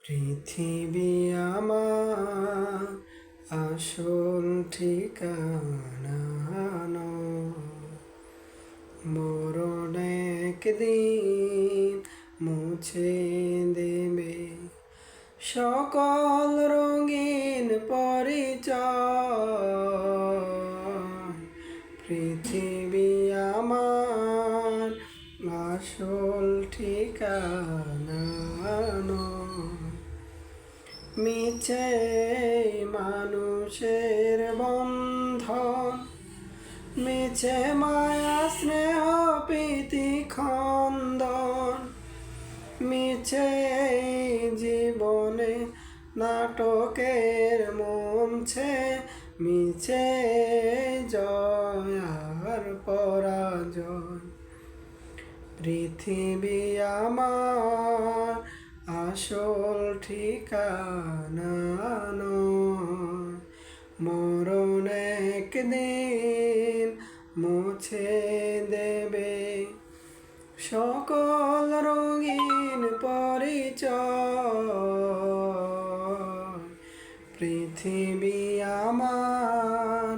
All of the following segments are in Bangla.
পৃথিবী আমার আসল ঠিকানা নয়। মরণ একদিন মুছে দেবে সকল রঙিন পরিচয়। পৃথিবী আমার আসল ঠিকানা নয়। মিছে মানুষের বন্ধন, মিছে মায়া স্নেহ প্রীতি খন্দন, মিছে জীবনে নাটকের মঞ্চে, মিছে জয় আর পরাজয়। পৃথিবী আমার আসল ঠিকানা নয়। মরণ একদিন মুছে দেবে সকল রঙিন পরিচয়। পৃথিবী আমার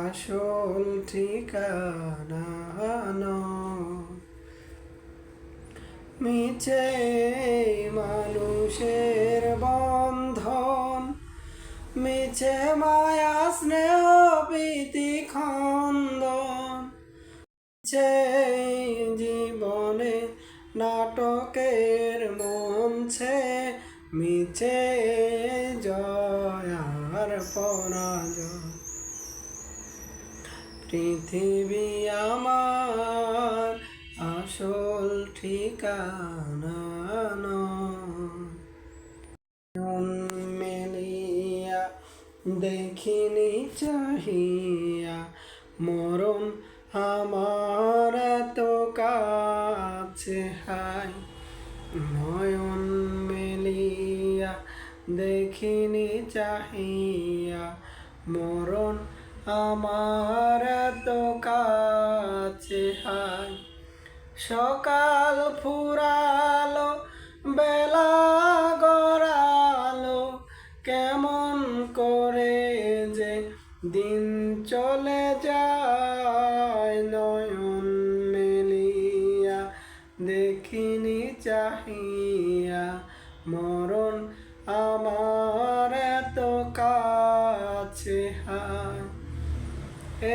আসল ঠিকানা নয়। মিছে মানুষের বন্ধন, মিছে মায়া স্নেহ প্রীতি খন্দন, মিছে জীবনে নাটকের মঞ্চে, মিছে জয় আর পরাজয়। পৃথিবী আমার আসল ঠিকানা নয়। মেলিয়া দেখিনি চাহিয়া মরণ আমার এত কাছে হায়। নয়ন মেলিয়া দেখিনি চাহিয়া মরণ আমার এত কাছে হায়। সকাল ফুরালো বেলা গড়ালো, কেমন করে যে দিন চলে যায়। নয়ন মেলিয়া দেখিনি চাহিয়া মরণ আমার এত কাছে হায়।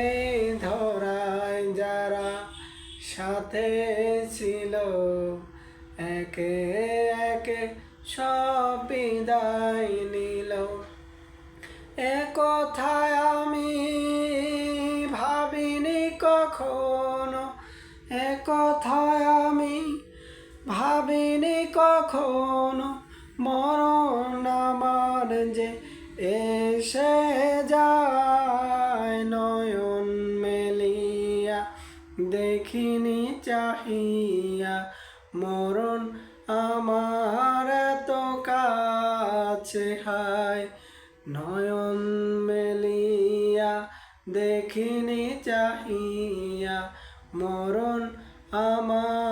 এই ধরায় যারা সাথে ছিল, একে একে সব বিদায় নিল। এ কথায় আমি ভাবিনি কখনো, এ কথায় আমি ভাবিনি কখনো, মরণ আমার যে এসে যায়। নয়ন মেলিয়া দেখিনি চাহিয়া মরণ আমার এত কাছে হায়। নয়ন মেলিয়া দেখিনি চাহিয়া মরণ আমার